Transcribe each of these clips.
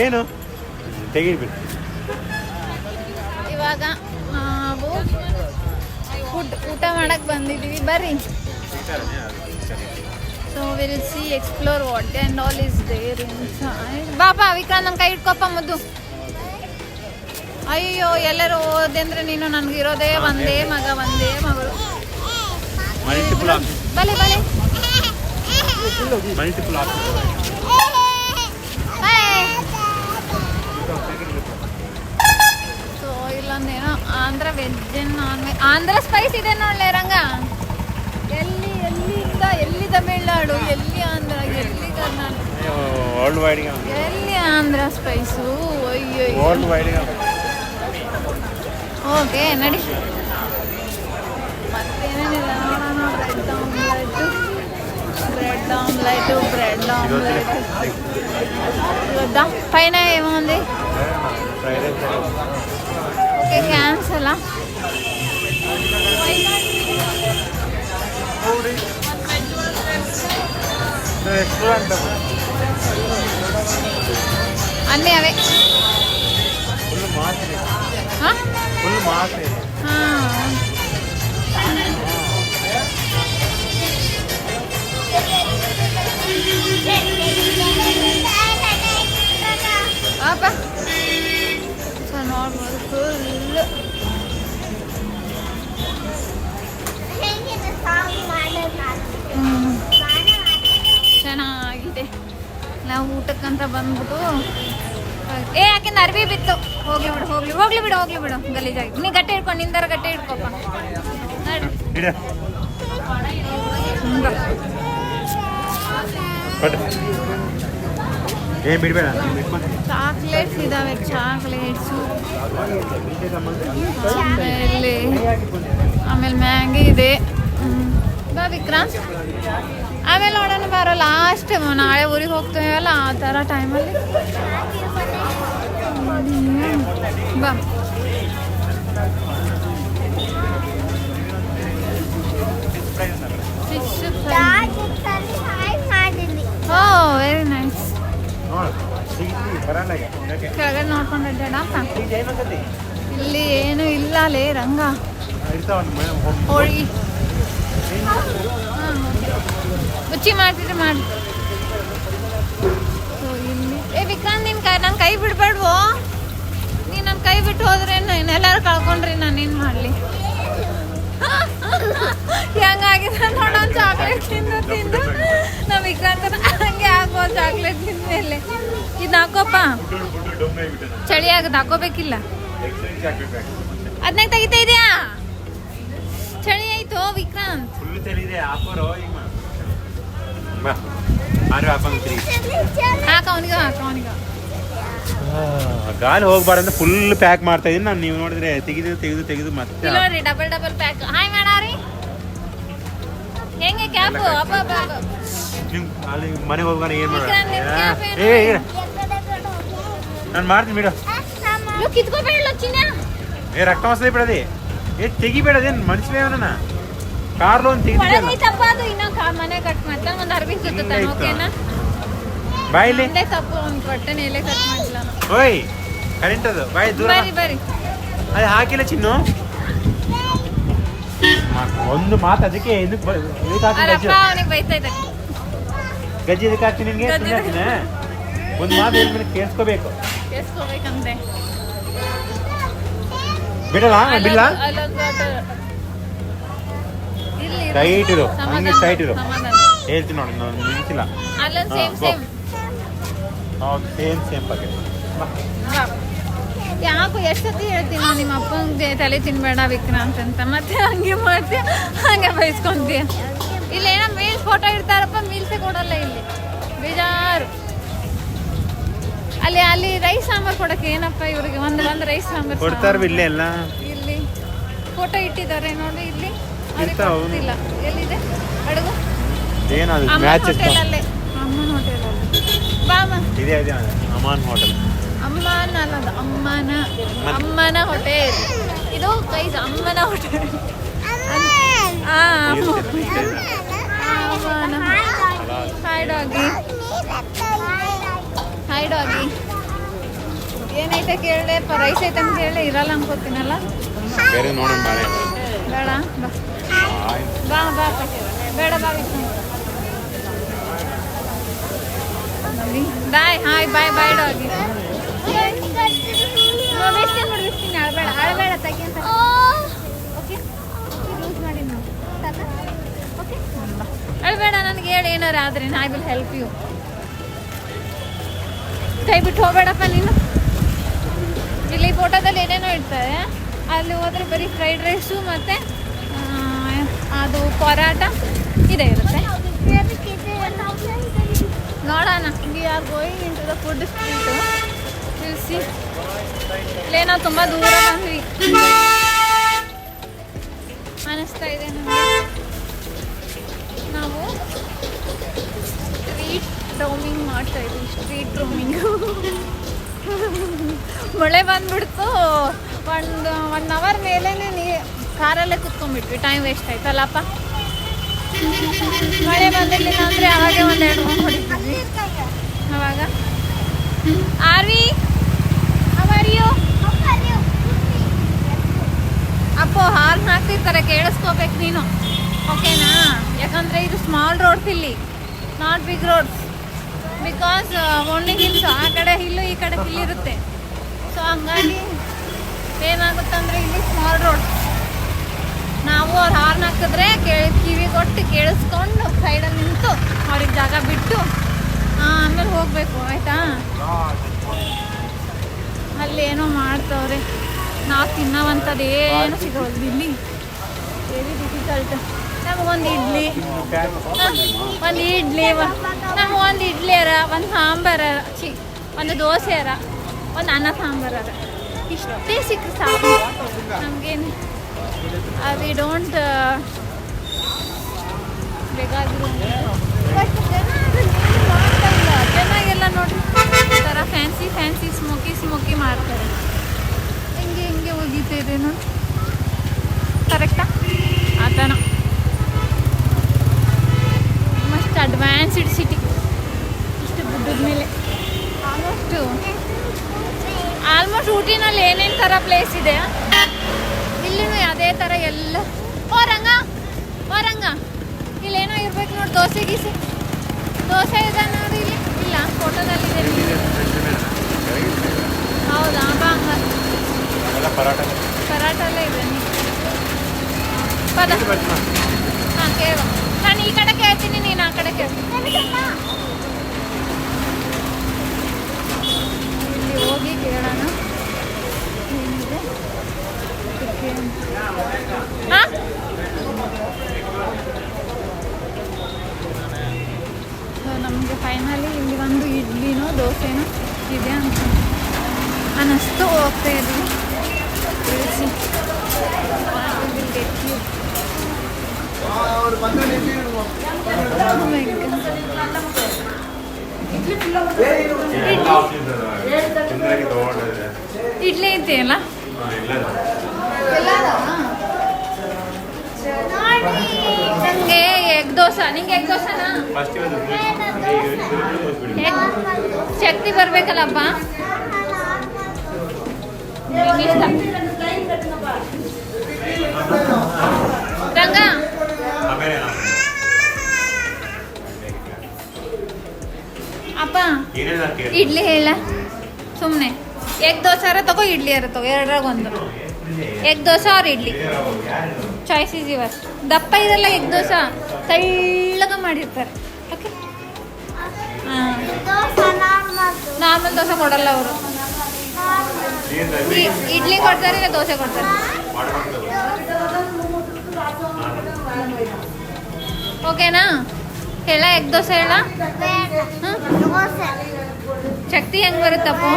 ಏನು ತೆಗಿಬಿಡಿ. ಇವಾಗ ನಾವು ಊಟ ಮಾಡಕ್ ಬಂದಿದ್ದೀವಿ, ಬರ್ರಿ. So we'll see explore what and all is there inside. ಬಾಪಾ ವಿಕ್ರಾಂತ್ ನನ್ನ ಕೈ ಇಟ್ಕೊಪ್ಪ ಮುದ್ದು. ಅಯ್ಯೋ ಎಲ್ಲರೂ ಓದೆ ಅಂದ್ರೆ ನೀನು ನನಗಿರೋದೇ ಒಂದೇ ಮಗ ಒಂದೇ ಮಗಳು. ಬಲೆ ಬಲೆ ಸೊ ಇಲ್ಲೊಂದೇನೋ Andhra veg non veg, Andhra spice ಇದೆ ನೋಡ್ಲೆ ರಂಗ. ಎಲ್ಲಿ ತಮಿಳ್ನಾಡು, ಎಲ್ಲಿ ಆಂಧ್ರ, ಎಲ್ಲಿ ಕರ್ನಾಟಕ, ಎಲ್ಲಿ ಆಂಧ್ರ ಸ್ಪೈಸು. ಅಯ್ಯೋ ಓಕೆ ನಡಿ. ಮತ್ತೇನೇನಿಲ್ಲ ನೋಡೋಣ. ಬ್ರೆಡ್ ಆಮ್ಲೆಟ್ వద్దా పైన ఏముంది? Okay cancel. అన్నీ అవే. apa normal full ಚೆನ್ನಾಗಿದೆ. ನಾವು ಊಟಕ್ಕಂತ ಬಂದ್ಬಿಟ್ಟು ಯಾಕೆಂದ್ರೆ ಅರ್ಬಿ ಬಿತ್ತು. ಹೋಗ್ಲಿ ಬಿಡು ಗಲೀಜಾಗಿ. ನೀ ಗಟ್ಟೆ ಹಿಡ್ಕೊಂಡು ನಿಂದರ ಗಟ್ಟೆ ಹಿಡ್ಕೊಪ್ಪ. ಚಾಕ್ಲೇಟ್ಸ್ ಇದಾವೆ, ಚಾಕ್ಲೇಟ್ಸು, ಆಮೇಲೆ ಮ್ಯಾಂಗಿ ಇದೆ. ಬಾ ವಿಕ್ರಾಂತ್, ಆಮೇಲೆ ನೋಡೋಣ ಬಾರೋ. ಲಾಸ್ಟ್ ನಾಳೆ ಊರಿಗೆ ಹೋಗ್ತೀವಲ್ಲ ಆ ಥರ ಟೈಮಲ್ಲಿ ಬಾ. Fish fry. Oh very nice. ಕೆಳಗಡೆ ನೋಡ್ಕೊಂಡು ಅಡ್ಡಾಡಪ್ಪ. ಇಲ್ಲಿ ಏನು ಇಲ್ಲ ಲೇ ರಂಗ. ಹೋಳಿ ರುಚಿ ಮಾಡ್ತಿದ್ರೆ ಮಾಡಿ. ಸೊ ಇಲ್ಲಿ ವಿಕ್ರಾಂತ್ ನನ್ನ ಕೈ ಬಿಡ್ಬೇಡ್ವೋ. ನೀನು ನನ್ನ ಕೈ ಬಿಟ್ಟು ಹೋದ್ರೆ ಎಲ್ಲರೂ ಕಳ್ಕೊಂಡ್ರಿ ನಾನು ಏನು ಮಾಡಲಿ? ಹೆಂಗಾಗಿದೆ ನೋಡೋ. ಚಾಕ್ಲೇಟ್ ತಿಂದು ನಾವು ವಿಕ್ರಾಂತ ಹಂಗೆ ಆಗ್ಬೋದು. ಚಾಕ್ಲೇಟ್ ತಿಂದ್ಮೇಲೆ ಇದು ಹಾಕೋಪ್ಪ, ಚಳಿ ಆಗುತ್ತೆ, ಹಾಕೋಬೇಕಿಲ್ಲ. ಅದನ್ನ ತೆಗಿತಾ ಇದೆಯಾ? ಚಳಿ ಆಯ್ತು ವಿಕ್ರಾಂತ್. ಹಾಕ ಅವನಿಗೆ ಗಾಳಿ ಹೋಗ್ಬಾರ್ದಂತ ಫುಲ್ ಪ್ಯಾಕ್ ಮಾಡ್ತಾ ಇದೀನಿ ನಾನು. ನೀವು ನೋಡಿದ್ರೆ ತೆಗೆದು ಮತ್ತೆ ನೋಡಿ ಡಬಲ್ ಪ್ಯಾಕ್. ಹಾಯ್ ಮಾಡಾರಿ ಹೆಂಗೆ ಕ್ಯಾಪ್? ಮನೆಗೆ ಹೋಗೋಣ. ಏನ್ ಮಾಡ ನಾನು ಮಾಡ್ತೀನಿ ಬಿಡು. ಕಿತ್ಕೋಬೇಡ ಚಿನ್ನ. ರಕ್ತ ಮಸಲಿ ಬಿಡದಿ. ತೆಗಿಬೇಡದೇನು ಮನುಷ್ಯನ ಕಾರ್ ಲೋನ್ ತಪ್ಪದು. ಇನ್ನ ಮನೆ ಕಟ್ ಮಾಡ್ತಾ ಒಂದು ಅರ್ಬಿ ಸುತ್ತಾನ. ಓಕೆನಾ? ಬಾಯಿಲಿ ತಪ್ಪು ಒಂದು ಬಟ್ಟೆನ ಎಲೆ ಕಟ್ ಮಾಡಿಲ್ಲ. ಓಯ್ ಕರೆಂಟ್ ಅದು ಬಾಯಿ ದೂರ ಬರಿ. ಅದು ಹಾಕಿಲ್ಲ ಚಿನ್ನು. ಒಂದು ಮಾತು ಅದಕ್ಕೆ ಅವನಿಗೆ ಬೈತಾ ಇದ್ದ. ಗಜ್ಜಿ ಇದಕ್ಕೆ ಹಾಕ್ತೀನಿ ನಿನ್ಗೆ. ಒಂದು ಮಾತು ಹೇಳ್ಮೇಲೆ ಕೇಳಿಸ್ಕೋಬೇಕಂತೆ. ಬಿಡಲ್ಲ ಬಿಲ್ಲ. ಟೈಟ್ ಇರು, ಹಂಗೆ ಟೈಟ್ ಇರು. ಹೇಳ್ತೀನಿ ನೋಡಿ, ನಾನು ನಿಲ್ಸಿಲ್ಲ. ಹೌದು ಸೇಮ್ ಪ್ಯಾಕೆಟ್. ಯಾಕೋ ಎಷ್ಟು ಸತಿ ಹೇಳ್ತೀನಿ ನಾವು ನಿಮ್ಮ ಅಪ್ಪಂಗೆ ತಲೆ ತಿನ್ಬೇಡ ವಿಕ್ರಾಂತ್ ಅಂತ. ಮತ್ತೆ ಹಂಗೆ ಮಾಡ್ತೀಯ, ಹಂಗೆ ಬೈಸ್ಕೊಂತೀಯ. ಇಲ್ಲಿ ಏನೋ ಮೀಲ್ಸ್ ಫೋಟೋ ಇಡ್ತಾರಪ್ಪ, ಮೀಲ್ಸೇ ಕೊಡಲ್ಲ ಇಲ್ಲಿ. ಬೇಜಾರು. ಅಲ್ಲಿ ರೈಸ್ ಸಾಂಬಾರು ಕೊಡಕ್ಕೆ ಏನಪ್ಪ ಇವ್ರಿಗೆ ಒಂದು ರೈಸ್ ಸಾಂಬಾರು ಕೊಡ್ತಾರೆ. ಇಲ್ಲೇ ಎಲ್ಲ ಇಲ್ಲಿ ಫೋಟೋ ಇಟ್ಟಿದ್ದಾರೆ ನೋಡಿ. ಇಲ್ಲಿ ಇಲ್ಲ. ಎಲ್ಲಿದೆ ಅಡುಗು? ಅಮ್ಮನ ಹೋಟೆಲಲ್ಲಿ. ಬಾಮ ಇದೆ ಅಮ್ಮನ ಹೋಟೆಲ್. ಅಮ್ಮನ ಹೋಟೆಲ್ ಇದು ಗೈಸ್. ಅಮ್ಮನ ಹೋಟೆಲ್. Hi doggy. ಏನೈತೆ ಕೇಳಲೆ ರೈಸ್ ಐತೆ ಅಂತ ಹೇಳಿ ಇರಲ್ಲ ಅನ್ಕೋತೀನಲ್ಲ. ಬೇರೆ ನೋಡೋಣ ಬಾಳೆ. ಬೇಡ ಬಾ ಬಾ ಬಾ ಬೇಡ ಬಾ ಬಾಯ್ ಹಾಯ್ ಬಾಯ್ ಬಾಯ್ ಡಾಗಿ. ಬಿಡ್ತೀನಿ ಅಳಬೇಡ ಅಳಬೇಡ ತೆಗಿ ಅಂತ. ಓಕೆ ಯೂಸ್ ಮಾಡಿ ನಾವು ಓಕೆ ಅಳಬೇಡ ನನಗೆ ಹೇಳಿ ಏನಾರು ಆದರೆ ಐ ವಿಲ್ ಹೆಲ್ಪ್ ಯು. ಕೈ ಬಿಟ್ಟು ಹೋಗಬೇಡಪ್ಪ ನೀನು. ಇಲ್ಲಿ ಫೋಟೋದಲ್ಲಿ ಏನೇನೋ ಇರ್ತಾರೆ, ಅಲ್ಲಿ ಹೋದರೆ ಬರೀ ಫ್ರೈಡ್ ರೈಸು ಮತ್ತು ಅದು ಪರಾಟ ಇದೇ ಇರುತ್ತೆ. ನೋಡೋಣ. We are going into the food street. ತಿಳಿಸಿ ಇಲ್ಲೇ ನಾವು ತುಂಬ ದೂರ ಬಂದ್ವಿ ಅನ್ನಿಸ್ತಾ ಇದೆ ನಮಗೆ. ನಾವು ಸ್ಟ್ರೀಟ್ ರೋಮಿಂಗ್ ಮಾಡ್ತಾ ಇದ್ವಿ. ಸ್ಟ್ರೀಟ್ ರೋಮಿಂಗು ಮಳೆ ಬಂದ್ಬಿಡ್ತು. ಒನ್ ಅವರ್ ಮೇಲೇ ಕಾರಲ್ಲೇ ಕುತ್ಕೊಂಡ್ಬಿಟ್ವಿ. Time waste ಆಯ್ತಲ್ಲಪ್ಪ. ಮಳೆ ಬಂದಿರಲಿಲ್ಲ ಅಂದರೆ ಅವಾಗೆ ಒಂದು 2 ರೌಂಡ್ ಹೊಡಿತಿದ್ವಿ. ಅವಾಗ ಆರ್ವಿ ಅವರಿಯೋ ಅಪ್ಪೋ ಹಾರ್ನ್ ಹಾಕ್ತಿರ್ತಾರೆ, ಕೇಳಿಸ್ಕೋಬೇಕು ನೀನು. ಓಕೆನಾ? ಯಾಕಂದರೆ ಇದು ಸ್ಮಾಲ್ ರೋಡ್ಸ್ ಇಲ್ಲಿ, not big roads. Because only hills. ಆ ಕಡೆ ಹಿಲ್ಲು ಈ ಕಡೆ ಹಿಲ್ ಇರುತ್ತೆ. ಸೊ ಹಂಗಾಗಿ ಏನಾಗುತ್ತಂದರೆ ಇಲ್ಲಿ ಸ್ಮಾಲ್ ರೋಡ್. ನಾವು ಅವ್ರು ಹಾರ್ನ್ ಹಾಕಿದ್ರೆ ಕಿವಿ ಕೊಟ್ಟು ಕೇಳಿಸ್ಕೊಂಡು ಸೈಡಲ್ಲಿ ನಿಂತು ಅವ್ರಿಗೆ ಜಾಗ ಬಿಟ್ಟು ಆಮೇಲೆ ಹೋಗಬೇಕು. ಆಯಿತಾ? ಅಲ್ಲಿ ಏನೋ ಮಾಡ್ತವ್ರೆ. ನಾವು ತಿನ್ನೋವಂಥದ್ದು ಏನು ಸಿಗೋದು ಇಲ್ಲಿ. Very difficult. ನಮಗೊಂದು ಇಡ್ಲಿ ನಮಗೊಂದು ಇಡ್ಲಿ ಅರ, ಒಂದು ಸಾಂಬಾರ, ಒಂದು ದೋಸೆ ಅರ, ಒಂದು ಅನ್ನ ಸಾಂಬಾರ ಇಷ್ಟೇ ಸಿಕ್ಕರೆ ಸಾಕು ನಮಗೇನು. ವಿ ಡೋಂಟ್ ಬೇಕಾಗಿರೋ ಬಟ್ ಜನ ಮಾಡ್ತಾ ಇಲ್ಲ. ಚೆನ್ನಾಗೆಲ್ಲ ನೋಡ್ರಿ ಈ ಥರ ಫ್ಯಾನ್ಸಿ ಸ್ಮೋಕಿ ಮಾಡ್ತಾರೆ. ಹಿಂಗೆ ಹೋಗಿದ್ದೆ ನೋಡಿ. ಕರೆಕ್ಟಾ? ಆ ಥರ ಮಸ್ಟ್ ಅಡ್ವಾನ್ಸ್ಡ್ ಸಿಟಿ. ಇಷ್ಟು ಗುಡ್ಡದ ಮೇಲೆ ಆಲ್ಮೋಸ್ಟ್ ಊಟಿನಲ್ಲಿ ಏನೇನು ಥರ ಪ್ಲೇಸ್ ಇದೆ ಇಲ್ಲಿನೂ ಅದೇ ಥರ ಎಲ್ಲ. ಓ ರಂಗ ಇಲ್ಲೇನೋ ಇರ್ಬೇಕು ನೋಡಿ. ದೋಸೆ ಇದೆ ನೋಡಿ ಇಲ್ಲಿ. ಇಲ್ಲ ಫೋಟೋದಲ್ಲಿದೆ. ಹೌದಾ? ಪರಾಟಲ್ಲೇ ಇದೆ. ಪದ ಹಾಂ ಕೇಳು. ನಾನು ಈ ಕಡೆ ಕೇಳ್ತೀನಿ, ನೀನು ಆ ಕಡೆ ಕೇಳ್ತೀನಿ. ಇಲ್ಲಿ ಹೋಗಿ ಕೇಳೋಣ ಏನಿದೆ. ಹಾಂ ನಮಗೆ ಫೈನಲಿ ಇಲ್ಲಿ ಒಂದು ಇಡ್ಲಿನೋ ದೋಸೆನೋ ಇದೆ ಅಂತ ಅನ್ನಿಸ್ತು. ಹೋಗ್ತಾ ಇದ್ವಿ. ತಿಳಿಸಿ ಇಡ್ಲಿ ಐತೆಯಲ್ಲ ನಂಗೆ ಎಗ್ ದೋಸೆ. ನಿಂಗೆ ಎಗ್ ದೋಸೆನಾ? ಶಕ್ತಿ ಬರ್ಬೇಕಲ್ಲಪ್ಪ. ಇಷ್ಟ ರಂಗ. ಅಪ್ಪ ಇಡ್ಲಿ ಹೇಳ ಸುಮ್ಮನೆ. ಎಗ್ ದೋಸೆ ತಗೋ, ಇಡ್ಲಿ ತಗೋ, ಎರಡರಾಗ ಒಂದು. ಎಗ್ ದೋಸೆ ಅವ್ರ ಇಡ್ಲಿ ಚಾಯ್ಸ್ ಈಸ್ ಯುವರ್ಸ್. ದಪ್ಪ ಇರಲ್ಲ ಎಗ್ ದೋಸೆ, ತೆಳ್ಳಗ ಮಾಡಿರ್ತಾರೆ. ಓಕೆ. ನಾರ್ಮಲ್ ದೋಸೆ ಕೊಡಲ್ಲ ಅವರು. ಇಡ್ಲಿ ಕೊಡ್ತಾರೆ, ಇಲ್ಲ ದೋಸೆ ಕೊಡ್ತಾರೆ. ಓಕೆನಾ? ಹೇಳ ಎಗ್ ದೋಸೆ ಹೇಳ. ಶಕ್ತಿ ಹೆಂಗ್ ಬರುತ್ತಪ್ಪು?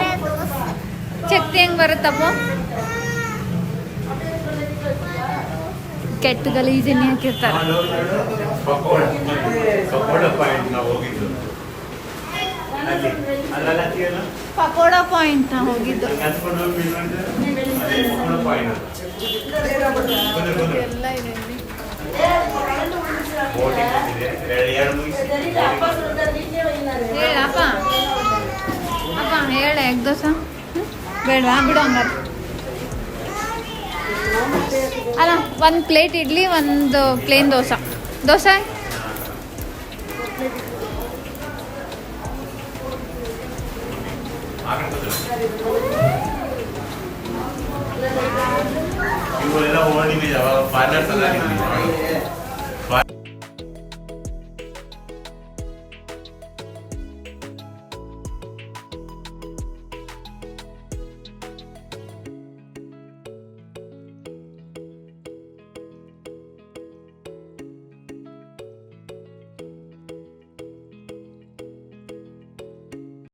ಶಕ್ತಿ ಹೆಂಗ್ ಬರುತ್ತಪ್ಪು? ಕೆಟ್ಟ ಗಲೀಜನ್ನೇ ಹಾಕಿರ್ತಾರೆ. ಪಕೋಡ ಪಾಯಿಂಟ್ ಹೋಗಿದ್ದು ಎಲ್ಲ ಇದೆ ಇಲ್ಲಿ. ಹೇಳಪ್ಪ ಅಪ್ಪ ಹೇಳ ಎಗ್ ದೋಸೆ ಬೇಡವಾ ಬಿಡು ಹಂಗಾರೆ. ಅಲ್ಲ ಒಂದು ಪ್ಲೇಟ್ ಇಡ್ಲಿ, ಒಂದು ಪ್ಲೇನ್ ದೋಸೆ. ಇವರೆಲ್ಲ ಹೋಗಿ ಪಾರ್ಲರ್